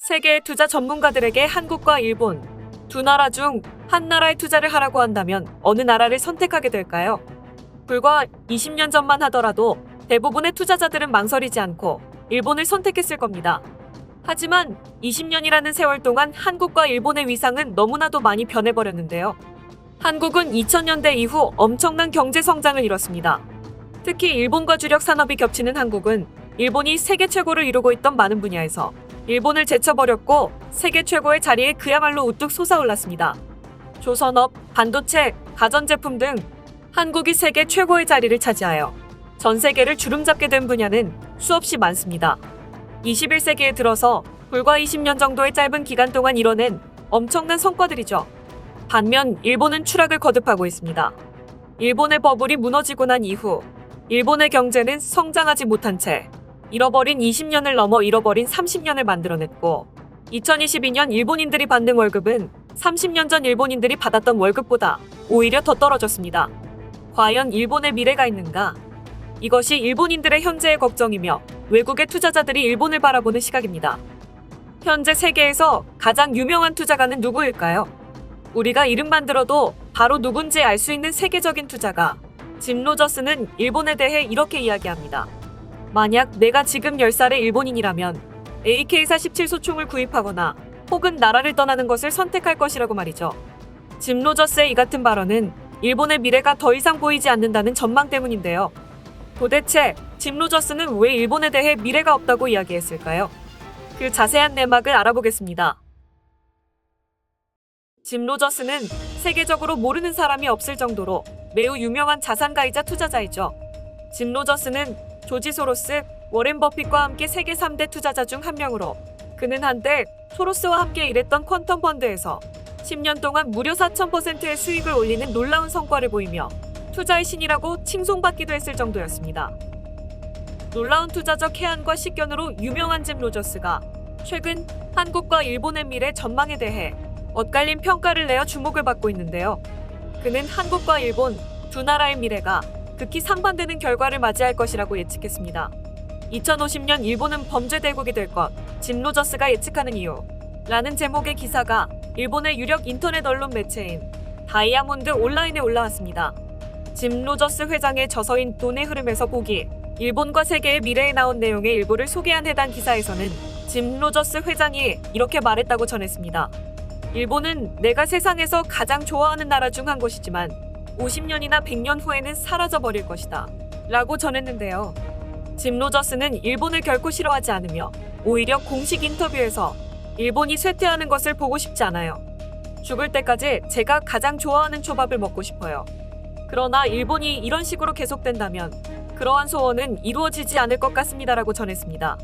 세계 투자 전문가들에게 한국과 일본 두 나라 중 한 나라에 투자를 하라고 한다면 어느 나라를 선택하게 될까요? 불과 20년 전만 하더라도 대부분의 투자자들은 망설이지 않고 일본을 선택했을 겁니다. 하지만 20년이라는 세월 동안 한국과 일본의 위상은 너무나도 많이 변해버렸는데요. 한국은 2000년대 이후 엄청난 경제 성장을 이뤘습니다. 특히 일본과 주력 산업이 겹치는 한국은 일본이 세계 최고를 이루고 있던 많은 분야에서 일본을 제쳐버렸고 세계 최고의 자리에 그야말로 우뚝 솟아올랐습니다. 조선업, 반도체, 가전제품 등 한국이 세계 최고의 자리를 차지하여 전 세계를 주름잡게 된 분야는 수없이 많습니다. 21세기에 들어서 불과 20년 정도의 짧은 기간 동안 이뤄낸 엄청난 성과들이죠. 반면 일본은 추락을 거듭하고 있습니다. 일본의 버블이 무너지고 난 이후 일본의 경제는 성장하지 못한 채 잃어버린 20년을 넘어 잃어버린 30년을 만들어냈고 2022년 일본인들이 받는 월급은 30년 전 일본인들이 받았던 월급보다 오히려 더 떨어졌습니다. 과연 일본의 미래가 있는가? 이것이 일본인들의 현재의 걱정이며 외국의 투자자들이 일본을 바라보는 시각입니다. 현재 세계에서 가장 유명한 투자가는 누구일까요? 우리가 이름만 들어도 바로 누군지 알 수 있는 세계적인 투자가 짐 로저스는 일본에 대해 이렇게 이야기합니다. 만약 내가 지금 10살의 일본인이라면 AK-47 소총을 구입하거나 혹은 나라를 떠나는 것을 선택할 것이라고 말이죠. 짐 로저스의 이 같은 발언은 일본의 미래가 더 이상 보이지 않는다는 전망 때문인데요. 도대체 짐 로저스는 왜 일본에 대해 미래가 없다고 이야기했을까요? 그 자세한 내막을 알아보겠습니다. 짐 로저스는 세계적으로 모르는 사람이 없을 정도로 매우 유명한 자산가이자 투자자이죠. 짐 로저스는 조지 소로스, 워렌 버핏과 함께 세계 3대 투자자 중 한 명으로 그는 한때 소로스와 함께 일했던 퀀텀 펀드에서 10년 동안 무려 4000%의 수익을 올리는 놀라운 성과를 보이며 투자의 신이라고 칭송받기도 했을 정도였습니다. 놀라운 투자적 해안과 식견으로 유명한 짐 로저스가 최근 한국과 일본의 미래 전망에 대해 엇갈린 평가를 내어 주목을 받고 있는데요. 그는 한국과 일본 두 나라의 미래가 극히 상반되는 결과를 맞이할 것이라고 예측했습니다. 2050년 일본은 범죄 대국이 될 것, 짐 로저스가 예측하는 이유 라는 제목의 기사가 일본의 유력 인터넷 언론 매체인 다이아몬드 온라인에 올라왔습니다. 짐 로저스 회장의 저서인 돈의 흐름에서 보기, 일본과 세계의 미래에 나온 내용의 일부를 소개한 해당 기사에서는 짐 로저스 회장이 이렇게 말했다고 전했습니다. 일본은 내가 세상에서 가장 좋아하는 나라 중 한 곳이지만 50년이나 100년 후에는 사라져버릴 것이다 라고 전했는데요. 짐 로저스는 일본을 결코 싫어하지 않으며 오히려 공식 인터뷰에서 일본이 쇠퇴하는 것을 보고 싶지 않아요. 죽을 때까지 제가 가장 좋아하는 초밥을 먹고 싶어요. 그러나 일본이 이런 식으로 계속된다면 그러한 소원은 이루어지지 않을 것 같습니다라고 전했습니다.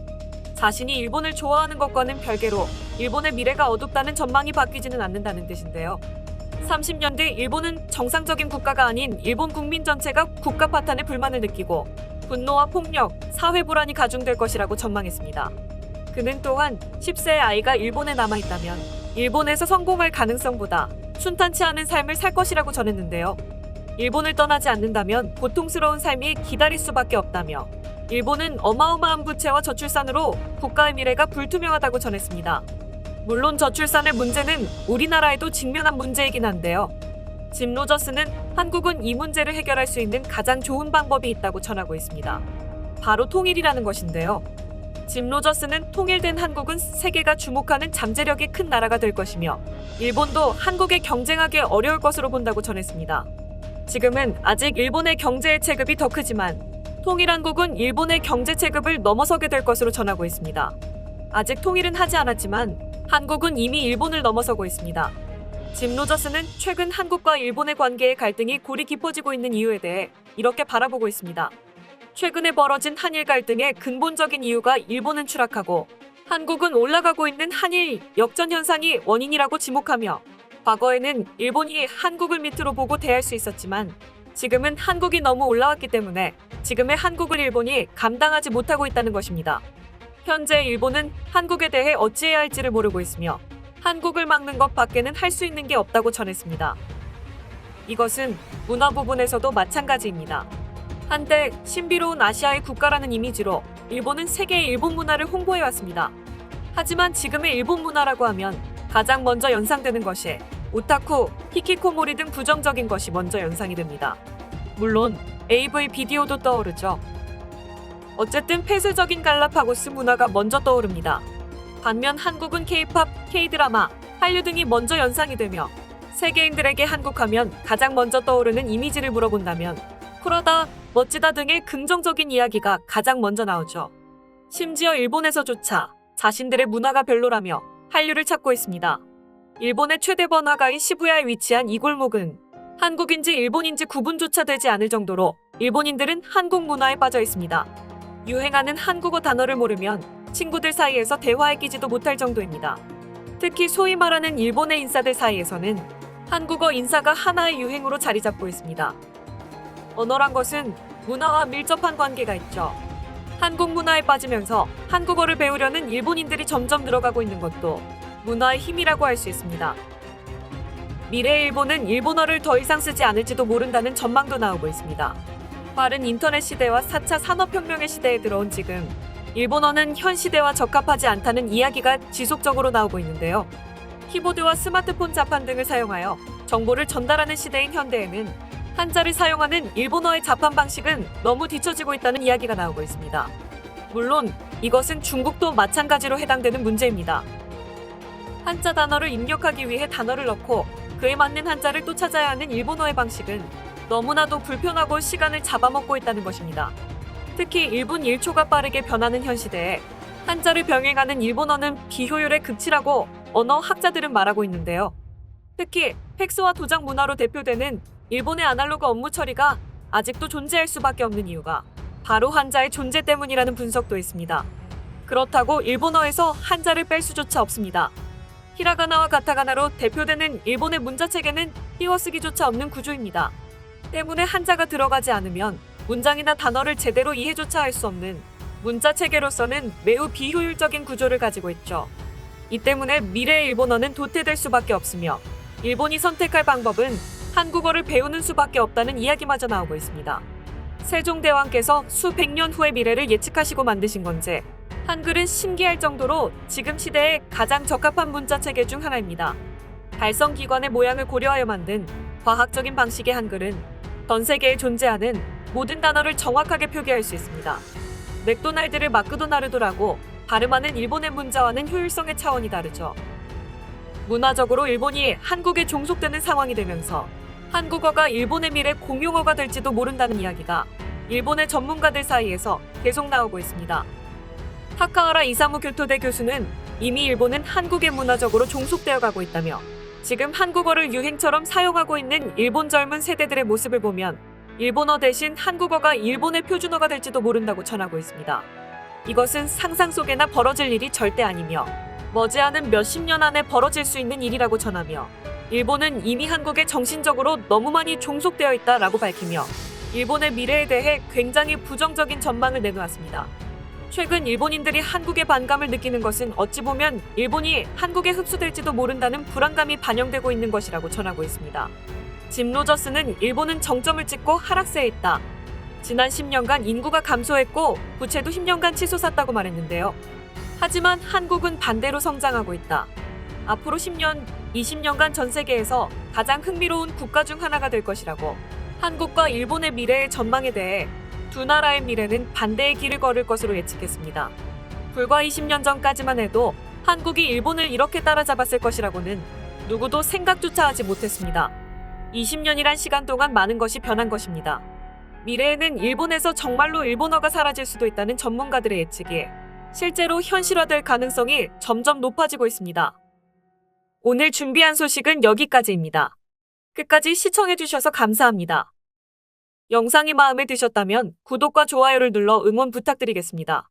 자신이 일본을 좋아하는 것과는 별개로 일본의 미래가 어둡다는 전망이 바뀌지는 않는다는 뜻인데요. 30년 뒤 일본은 정상적인 국가가 아닌 일본 국민 전체가 국가 파탄에 불만을 느끼고 분노와 폭력, 사회 불안이 가중될 것이라고 전망했습니다. 그는 또한 10세의 아이가 일본에 남아있다면 일본에서 성공할 가능성보다 순탄치 않은 삶을 살 것이라고 전했는데요. 일본을 떠나지 않는다면 고통스러운 삶이 기다릴 수밖에 없다며 일본은 어마어마한 부채와 저출산으로 국가의 미래가 불투명하다고 전했습니다. 물론 저출산의 문제는 우리나라에도 직면한 문제이긴 한데요. 짐 로저스는 한국은 이 문제를 해결할 수 있는 가장 좋은 방법이 있다고 전하고 있습니다. 바로 통일이라는 것인데요. 짐 로저스는 통일된 한국은 세계가 주목하는 잠재력이 큰 나라가 될 것이며 일본도 한국에 경쟁하기 어려울 것으로 본다고 전했습니다. 지금은 아직 일본의 경제의 체급이 더 크지만 통일한국은 일본의 경제 체급을 넘어서게 될 것으로 전하고 있습니다. 아직 통일은 하지 않았지만 한국은 이미 일본을 넘어서고 있습니다. 짐 로저스는 최근 한국과 일본의 관계의 갈등이 골이 깊어지고 있는 이유에 대해 이렇게 바라보고 있습니다. 최근에 벌어진 한일 갈등의 근본적인 이유가 일본은 추락하고 한국은 올라가고 있는 한일 역전 현상이 원인이라고 지목하며 과거에는 일본이 한국을 밑으로 보고 대할 수 있었지만 지금은 한국이 너무 올라왔기 때문에 지금의 한국을 일본이 감당하지 못하고 있다는 것입니다. 현재 일본은 한국에 대해 어찌해야 할지를 모르고 있으며 한국을 막는 것 밖에는 할 수 있는 게 없다고 전했습니다. 이것은 문화 부분에서도 마찬가지입니다. 한때 신비로운 아시아의 국가라는 이미지로 일본은 세계의 일본 문화를 홍보해왔습니다. 하지만 지금의 일본 문화라고 하면 가장 먼저 연상되는 것이 오타쿠, 히키코모리 등 부정적인 것이 먼저 연상이 됩니다. 물론 AV 비디오도 떠오르죠. 어쨌든 폐쇄적인 갈라파고스 문화가 먼저 떠오릅니다. 반면 한국은 K-팝, K-드라마, 한류 등이 먼저 연상이 되며 세계인들에게 한국하면 가장 먼저 떠오르는 이미지를 물어본다면 쿨하다, 멋지다 등의 긍정적인 이야기가 가장 먼저 나오죠. 심지어 일본에서조차 자신들의 문화가 별로라며 한류를 찾고 있습니다. 일본의 최대 번화가인 시부야에 위치한 이 골목은 한국인지 일본인지 구분조차 되지 않을 정도로 일본인들은 한국 문화에 빠져 있습니다. 유행하는 한국어 단어를 모르면 친구들 사이에서 대화에 끼지도 못할 정도입니다. 특히 소위 말하는 일본의 인싸들 사이에서는 한국어 인사가 하나의 유행으로 자리 잡고 있습니다. 언어란 것은 문화와 밀접한 관계가 있죠. 한국 문화에 빠지면서 한국어를 배우려는 일본인들이 점점 늘어가고 있는 것도 문화의 힘이라고 할 수 있습니다. 미래의 일본은 일본어를 더 이상 쓰지 않을지도 모른다는 전망도 나오고 있습니다. 빠른 인터넷 시대와 4차 산업혁명의 시대에 들어온 지금 일본어는 현 시대와 적합하지 않다는 이야기가 지속적으로 나오고 있는데요. 키보드와 스마트폰 자판 등을 사용하여 정보를 전달하는 시대인 현대에는 한자를 사용하는 일본어의 자판 방식은 너무 뒤처지고 있다는 이야기가 나오고 있습니다. 물론 이것은 중국도 마찬가지로 해당되는 문제입니다. 한자 단어를 입력하기 위해 단어를 넣고 그에 맞는 한자를 또 찾아야 하는 일본어의 방식은 너무나도 불편하고 시간을 잡아먹고 있다는 것입니다. 특히 1분 1초가 빠르게 변하는 현 시대에 한자를 병행하는 일본어는 비효율의 극치라고 언어 학자들은 말하고 있는데요. 특히 팩스와 도장 문화로 대표되는 일본의 아날로그 업무 처리가 아직도 존재할 수밖에 없는 이유가 바로 한자의 존재 때문이라는 분석도 있습니다. 그렇다고 일본어에서 한자를 뺄 수조차 없습니다. 히라가나와 가타가나로 대표되는 일본의 문자체계는 띄워쓰기조차 없는 구조입니다. 때문에 한자가 들어가지 않으면 문장이나 단어를 제대로 이해조차 할 수 없는 문자체계로서는 매우 비효율적인 구조를 가지고 있죠. 이 때문에 미래의 일본어는 도태될 수밖에 없으며 일본이 선택할 방법은 한국어를 배우는 수밖에 없다는 이야기마저 나오고 있습니다. 세종대왕께서 수백 년 후의 미래를 예측하시고 만드신 건지 한글은 신기할 정도로 지금 시대에 가장 적합한 문자체계 중 하나입니다. 달성기관의 모양을 고려하여 만든 과학적인 방식의 한글은 전 세계에 존재하는 모든 단어를 정확하게 표기할 수 있습니다. 맥도날드를 마크도나르도라고 발음하는 일본의 문자와는 효율성의 차원이 다르죠. 문화적으로 일본이 한국에 종속되는 상황이 되면서 한국어가 일본의 미래 공용어가 될지도 모른다는 이야기가 일본의 전문가들 사이에서 계속 나오고 있습니다. 타카하라 이사무 교토대 교수는 이미 일본은 한국에 문화적으로 종속되어 가고 있다며 지금 한국어를 유행처럼 사용하고 있는 일본 젊은 세대들의 모습을 보면 일본어 대신 한국어가 일본의 표준어가 될지도 모른다고 전하고 있습니다. 이것은 상상 속에나 벌어질 일이 절대 아니며 머지않은 몇십 년 안에 벌어질 수 있는 일이라고 전하며 일본은 이미 한국에 정신적으로 너무 많이 종속되어 있다라고 밝히며 일본의 미래에 대해 굉장히 부정적인 전망을 내놓았습니다. 최근 일본인들이 한국에 반감을 느끼는 것은 어찌 보면 일본이 한국에 흡수될지도 모른다는 불안감이 반영되고 있는 것이라고 전하고 있습니다. 짐 로저스는 일본은 정점을 찍고 하락세에 있다. 지난 10년간 인구가 감소했고 부채도 10년간 치솟았다고 말했는데요. 하지만 한국은 반대로 성장하고 있다. 앞으로 10년, 20년간 전 세계에서 가장 흥미로운 국가 중 하나가 될 것이라고 한국과 일본의 미래의 전망에 대해 두 나라의 미래는 반대의 길을 걸을 것으로 예측했습니다. 불과 20년 전까지만 해도 한국이 일본을 이렇게 따라잡았을 것이라고는 누구도 생각조차 하지 못했습니다. 20년이란 시간 동안 많은 것이 변한 것입니다. 미래에는 일본에서 정말로 일본어가 사라질 수도 있다는 전문가들의 예측이 실제로 현실화될 가능성이 점점 높아지고 있습니다. 오늘 준비한 소식은 여기까지입니다. 끝까지 시청해주셔서 감사합니다. 영상이 마음에 드셨다면 구독과 좋아요를 눌러 응원 부탁드리겠습니다.